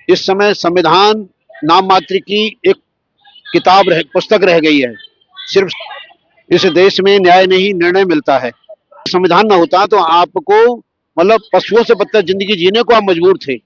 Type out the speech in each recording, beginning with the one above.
इस समय संविधान नाम मात्र की एक पुस्तक रह गई है। सिर्फ इस देश में न्याय नहीं, निर्णय मिलता है। संविधान न होता तो आपको मतलब पशुओं से बदतर जिंदगी जीने को आप मजबूर थे।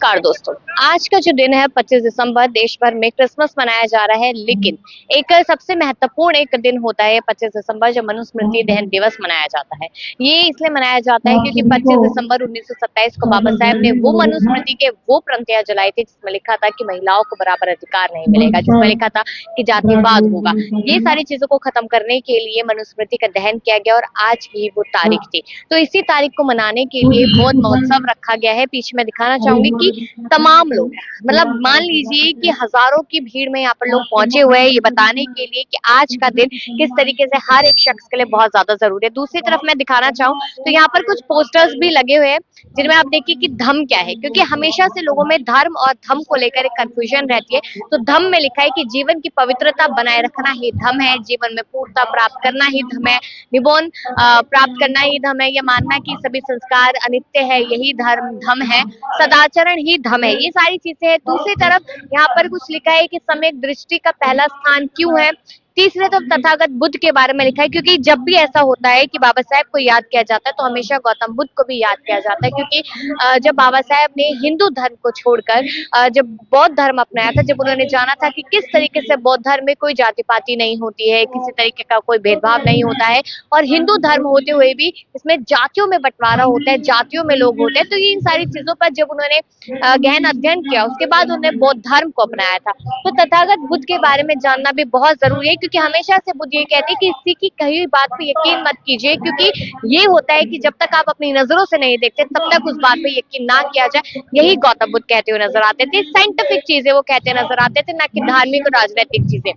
नमस्कार दोस्तों, आज का जो दिन है 25 दिसंबर, देश भर में क्रिसमस मनाया जा रहा है, लेकिन एक सबसे महत्वपूर्ण एक दिन होता है 25 दिसंबर, जब मनुस्मृति दहन दिवस मनाया जाता है। ये इसलिए मनाया जाता है क्योंकि 25 दिसंबर 1927 को बाबा साहेब ने वो मनुस्मृति के वो पंक्तियां जलाई थी जिसमें लिखा था कि महिलाओं को बराबर अधिकार नहीं मिलेगा, जिसमें लिखा था कि जातिवाद होगा। ये सारी चीजों को खत्म करने के लिए मनुस्मृति का दहन किया गया और आज की वो तारीख थी। तो इसी तारीख को मनाने के लिए बहुत महोत्सव रखा गया है। पीछे मैं दिखाना चाहूंगी कि तमाम लोग, मतलब मान लीजिए कि हजारों की भीड़ में यहाँ पर लोग पहुंचे हुए हैं ये बताने के लिए कि आज का दिन किस तरीके से हर एक शख्स के लिए बहुत ज्यादा जरूरी है। दूसरी तरफ मैं दिखाना चाहूँ तो यहाँ पर कुछ पोस्टर्स भी लगे हुए हैं जिनमें आप देखिए कि धम्म क्या है, क्योंकि हमेशा से लोगों में धर्म और धम्म को लेकर एक कंफ्यूजन रहती है। तो धम्म में लिखा है कि जीवन की पवित्रता बनाए रखना ही धम्म है, जीवन में पूर्णता प्राप्त करना ही धम्म है, निबोध प्राप्त करना ही धम्म है, यह मानना कि सभी संस्कार अनित्य है यही धम्म है, सदाचरण ही धम्म है, ये सारी चीजें हैं। दूसरी तरफ यहाँ पर कुछ लिखा है कि सम्यक दृष्टि का पहला स्थान क्यों है। तीसरे तरफ तथागत बुद्ध के बारे में लिखा है, क्योंकि जब भी ऐसा होता है कि बाबा साहेब को याद किया जाता है तो हमेशा गौतम बुद्ध को भी याद किया जाता है, क्योंकि जब बाबा साहेब ने हिंदू धर्म को छोड़कर जब बौद्ध धर्म अपनाया था, जब उन्होंने जाना था कि किस तरीके से बौद्ध धर्म में कोई जाति पाति नहीं होती है, किसी तरीके का कोई भेदभाव नहीं होता है, और हिंदू धर्म होते हुए भी इसमें जातियों में बंटवारा होता है, जातियों में लोग होते हैं। तो ये इन सारी चीजों पर जब उन्होंने गहन अध्ययन किया, उसके बाद उन्होंने बौद्ध धर्म को अपनाया था। तो तथागत बुद्ध के बारे में जानना भी बहुत जरूरी है, क्योंकि हमेशा से बुद्ध ये कहते हैं कि किसी की कही हुई बात पे यकीन मत कीजिए, क्योंकि ये होता है कि जब तक आप अपनी नजरों से नहीं देखते तब तक उस बात पे यकीन ना किया जाए। यही गौतम बुद्ध कहते हुए नजर आते थे, साइंटिफिक चीजें वो कहते नजर आते थे, ना कि धार्मिक और राजनीतिक चीजें।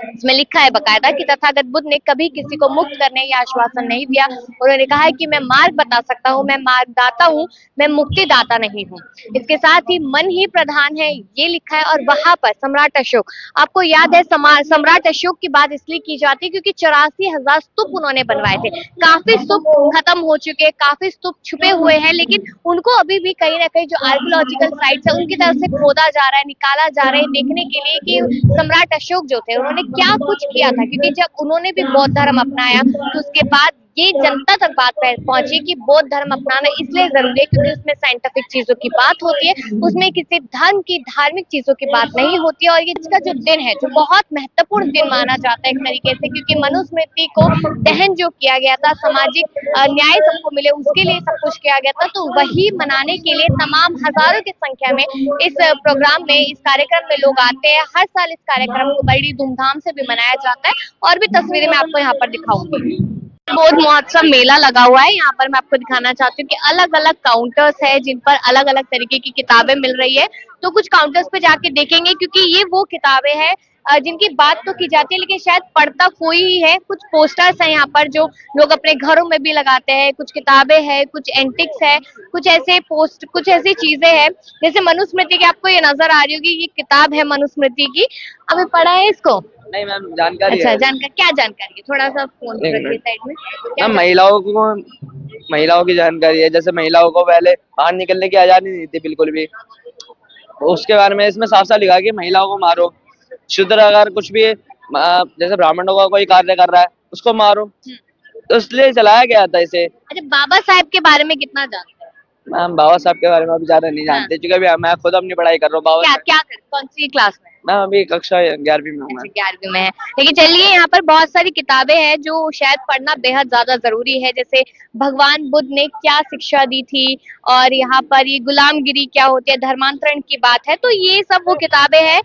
इसमें लिखा है बकायदा कि तथागत बुद्ध ने कभी किसी को मुक्त करने या आश्वासन नहीं दिया। उन्होंने कहा है कि मैं मार्ग बता सकता हूँ, मैं मार्गदाता हूँ, मैं मुक्तिदाता नहीं हूँ। इसके साथ ही मन ही प्रधान है, ये लिखा है। और वहां पर सम्राट अशोक, आपको याद है सम्राट अशोक की बात इसलिए की जाती है क्योंकि 84,000 स्तूप उन्होंने बनवाए थे। काफी स्तूप खत्म हो चुके, काफी स्तूप छुपे हुए हैं, लेकिन उनको अभी भी कहीं ना कहीं जो आर्कियोलॉजिकल साइट्स है उनकी तरफ से खोदा जा रहा है, निकाला जा रहा है, देखने के लिए कि सम्राट अशोक जो थे उन्होंने क्या कुछ किया था। क्योंकि जब उन्होंने भी बौद्ध धर्म अपनाया तो उसके बाद ये जनता तक बात पहुंची कि बौद्ध धर्म अपनाना इसलिए जरूरी है क्योंकि उसमें साइंटिफिक चीजों की बात होती है, उसमें किसी धर्म की धार्मिक चीजों की बात नहीं होती है। और ये इसका जो दिन है जो बहुत महत्वपूर्ण दिन माना जाता है एक तरीके से, क्योंकि मनुस्मृति को दहन जो किया गया था, सामाजिक न्याय सबको मिले उसके लिए सब कुछ किया गया था। तो वही मनाने के लिए तमाम हजारों की संख्या में इस प्रोग्राम में, इस कार्यक्रम में लोग आते हैं। हर साल इस कार्यक्रम को बड़ी धूमधाम से भी मनाया जाता है, और भी तस्वीरें मैं आपको यहाँ पर दिखाऊंगी। बौद्ध महोत्सव मेला लगा हुआ है, यहाँ पर मैं आपको दिखाना चाहती हूँ कि अलग अलग काउंटर्स है जिन पर अलग अलग तरीके की किताबें मिल रही है। तो कुछ काउंटर्स पे जाके देखेंगे, क्योंकि ये वो किताबें हैं जिनकी बात तो की जाती है लेकिन शायद पढ़ता कोई ही है। कुछ पोस्टर्स हैं यहाँ पर जो लोग अपने घरों में भी लगाते हैं, कुछ किताबें हैं, कुछ एंटिक्स है, कुछ ऐसी चीजें हैं जैसे मनुस्मृति की आपको ये नजर आ रही होगी, ये किताब है मनुस्मृति की। अभी पढ़ा है इसको? नहीं मैम, जानकारी अच्छा, है। जानकारी क्या जानकारी है? थोड़ा सा फोन रखिए साइड में। मैम, महिलाओं की जानकारी है। जैसे महिलाओं को पहले बाहर निकलने की आजादी नहीं थी बिल्कुल भी, उसके बारे में इसमें साफ साफ लिखा कि महिलाओं को मारो, शूद्र अगर कुछ भी जैसे ब्राह्मणों का कोई कार्य कर रहा है उसको मारो, तो इसलिए चलाया गया था इसे। अच्छा, बाबा साहेब के बारे में कितना जानते हैं? मैम, बाबा साहब के बारे में अभी ज्यादा नहीं जानते, क्योंकि अभी मैं खुद अपनी पढ़ाई कर रहा हूँ। क्या कौन सी क्लास में? मैम, अभी कक्षा 11वीं में हूँ। अच्छा, 11वीं में है। लेकिन चलिए, यहाँ पर बहुत सारी किताबें हैं जो शायद पढ़ना बेहद ज्यादा जरूरी है, जैसे भगवान बुद्ध ने क्या शिक्षा दी थी, और यहाँ पर ये गुलामगिरी क्या होती है, धर्मांतरण की बात है। तो ये सब वो किताबें हैं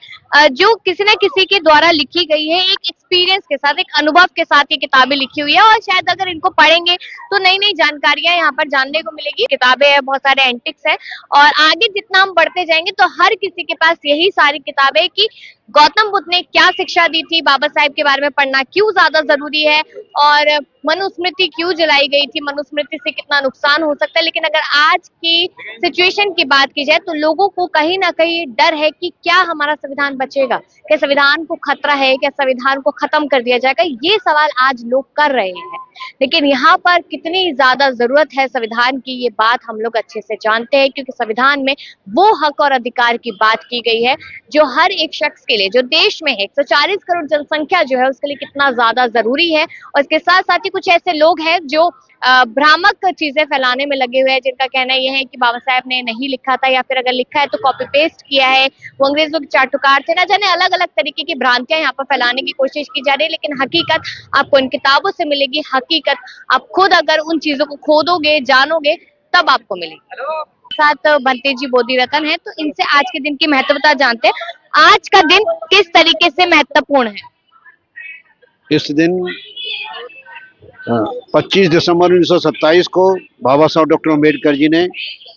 जो किसी न किसी के द्वारा लिखी गई है, एक एक्सपीरियंस के साथ, एक अनुभव के साथ ये किताबें लिखी हुई है। और शायद अगर इनको पढ़ेंगे तो नई नई जानकारियां यहाँ पर जानने को मिलेगी। किताबें हैं, बहुत सारे एंटिक्स है, और आगे जितना हम बढ़ते जाएंगे तो हर किसी के पास यही सारी किताबें कि गौतम बुद्ध ने क्या शिक्षा दी थी, बाबा साहेब के बारे में पढ़ना क्यों ज्यादा जरूरी है, और मनुस्मृति क्यों जलाई गई थी, मनुस्मृति से कितना नुकसान हो सकता है। लेकिन अगर आज की सिचुएशन की बात की जाए तो लोगों को कहीं ना कहीं डर है कि क्या हमारा संविधान बचेगा, क्या संविधान को खतरा है, क्या संविधान को खत्म कर दिया जाएगा, ये सवाल आज लोग कर रहे हैं। लेकिन यहाँ पर कितनी ज्यादा जरूरत है संविधान की, ये बात हम लोग अच्छे से जानते हैं, क्योंकि संविधान में वो हक और अधिकार की बात की गई है जो हर एक शख्स के लिए, जो देश में है 140 करोड़ जनसंख्या जो है उसके लिए कितना ज्यादा जरूरी है। और इसके साथ साथ ही कुछ ऐसे लोग हैं जो भ्रामक चीजें फैलाने में लगे हुए हैं, जिनका कहना यह है कि बाबा साहब ने नहीं लिखा था, या फिर अगर लिखा है तो कॉपी पेस्ट किया है, वो अंग्रेजों के चाटुकार थे, ना जाने अलग अलग तरीके की भ्रांतियां यहाँ पर फैलाने की कोशिश की जा रही है। लेकिन हकीकत आपको इन किताबों से मिलेगी, हकीकत आप खुद अगर उन चीजों को खोदोगे, जानोगे, तब आपको मिलेगी। साथ बनते जी बोधी रतन है, तो इनसे आज के दिन की महत्वता जानते हैं। आज का दिन किस तरीके से महत्वपूर्ण है? इस दिन 25 दिसंबर 1927 को बाबा साहब डॉक्टर अम्बेडकर जी ने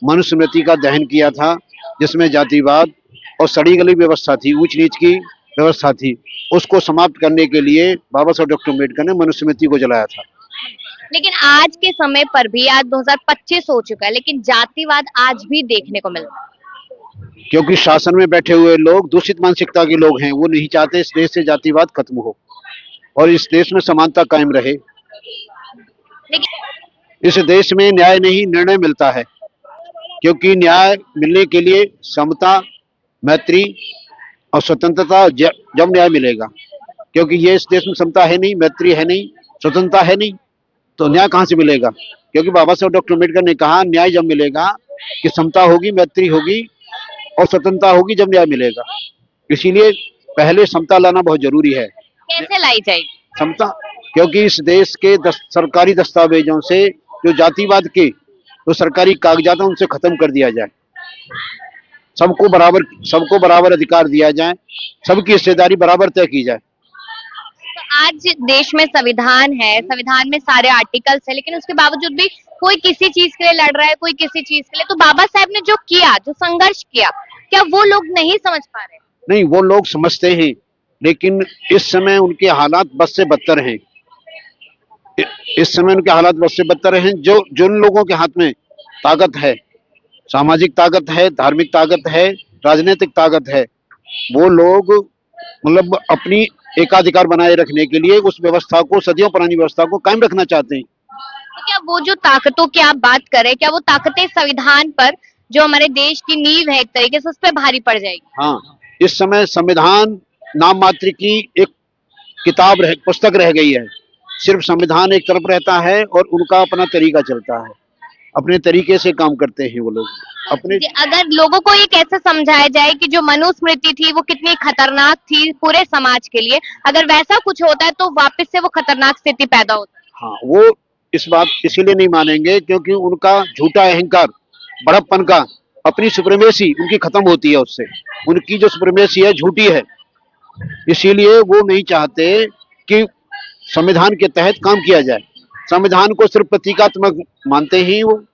मनुस्मृति का दहन किया था, जिसमें जातिवाद और सड़ी गली व्यवस्था थी, ऊंच नीच की व्यवस्था थी। उसको समाप्त करने के लिए बाबा साहब डॉक्टर अम्बेडकर ने मनुस्मृति को जलाया था। लेकिन आज के समय पर भी, आज 2025 हो चुका है, लेकिन जातिवाद आज भी देखने को मिलता है। क्योंकि शासन में बैठे हुए लोग दूषित मानसिकता के लोग हैं, वो नहीं चाहते इस देश से जातिवाद खत्म हो और इस देश में समानता कायम रहे। इस देश में न्याय नहीं निर्णय मिलता है, क्योंकि न्याय मिलने के लिए समता, मैत्री और स्वतंत्रता जब न्याय मिलेगा। क्योंकि ये इस देश में समता है नहीं, मैत्री है नहीं, स्वतंत्रता है नहीं, तो न्याय कहाँ से मिलेगा। क्योंकि बाबा साहब डॉक्टर अम्बेडकर ने कहा न्याय जब मिलेगा कि समता होगी, मैत्री होगी और स्वतंत्रता होगी, जब न्याय मिलेगा। इसीलिए पहले समता लाना बहुत जरूरी है। कैसे लाई जाएगी समता? क्योंकि इस देश के सरकारी दस्तावेजों से जो जातिवाद के जो सरकारी कागजात हैं उनसे खत्म कर दिया जाए, सबको बराबर अधिकार दिया जाए, सबकी हिस्सेदारी बराबर तय की जाए। आज देश में संविधान है, संविधान में सारे आर्टिकल्स है, लेकिन उसके बावजूद भी कोई किसी चीज के लिए लड़ रहा है, कोई किसी चीज के लिए। तो बाबा साहब ने जो किया, जो संघर्ष किया, क्या वो लोग नहीं समझ पा रहे? नहीं, वो लोग समझते हैं, लेकिन इस समय उनके हालात बद से बदतर हैं। इस समय उनके हालात बद से बदतर हैं। जो जिन लोगों के हाथ में ताकत है, सामाजिक ताकत है, धार्मिक ताकत है, राजनीतिक ताकत है, वो लोग मतलब अपनी एकाधिकार बनाए रखने के लिए उस व्यवस्था को, सदियों पुरानी व्यवस्था को कायम रखना चाहते हैं। तो क्या वो जो ताकतों की आप बात करें, क्या वो ताकतें संविधान पर, जो हमारे देश की नींव है एक तरीके से, उस पर भारी पड़ जाएगी? हाँ, इस समय संविधान नाम मात्र की एक किताब पुस्तक रह गई है। सिर्फ संविधान एक तरफ रहता है और उनका अपना तरीका चलता है, अपने तरीके से काम करते हैं वो लोग अपने। अगर लोगों को ये कैसे समझाया जाए कि जो मनुस्मृति थी वो कितनी खतरनाक थी पूरे समाज के लिए, अगर वैसा कुछ होता है तो वापस से वो खतरनाक स्थिति पैदा होती है? हाँ, वो इस बात इसीलिए नहीं मानेंगे क्योंकि उनका झूठा अहंकार, बड़प्पन का, अपनी सुप्रीमेसी उनकी खत्म होती है उससे। उनकी जो सुप्रीमेसी है झूठी है, इसीलिए वो नहीं चाहते कि संविधान के तहत काम किया जाए। संविधान को सिर्फ प्रतीकात्मक मानते ही वो,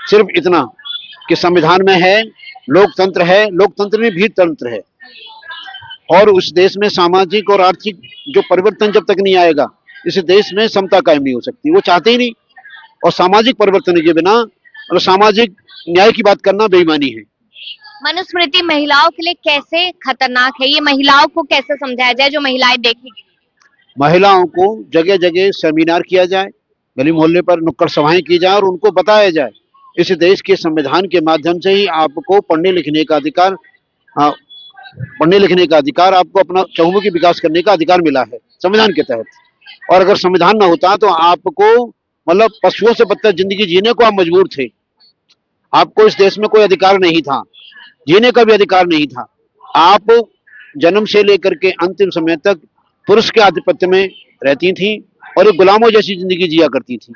सिर्फ इतना कि संविधान में है लोकतंत्र है, लोकतंत्र में भी तंत्र है, और उस देश में सामाजिक और आर्थिक जो परिवर्तन जब तक नहीं आएगा, इस देश में समता कायम नहीं हो सकती। वो चाहते ही नहीं, और सामाजिक परिवर्तन के बिना और सामाजिक न्याय की बात करना बेईमानी है। मनुस्मृति महिलाओं के लिए कैसे खतरनाक है, ये महिलाओं को कैसे समझाया जाए, जो महिलाएं देखेंगी? महिलाओं को जगह जगह सेमिनार किया जाए, गली मोहल्ले पर नुक्कड़ सभाएं की जाए और उनको बताया जाए इस देश के संविधान के माध्यम से ही आपको पढ़ने लिखने का अधिकार, आपको अपना चहुमुखी विकास करने का अधिकार मिला है संविधान के तहत। और अगर संविधान ना होता तो आपको मतलब पशुओं से बदतर जिंदगी जीने को आप मजबूर थे। आपको इस देश में कोई अधिकार नहीं था, जीने का भी अधिकार नहीं था। आप जन्म से लेकर के अंतिम समय तक पुरुष के आधिपत्य में रहती थी और एक गुलामों जैसी जिंदगी जिया करती थी।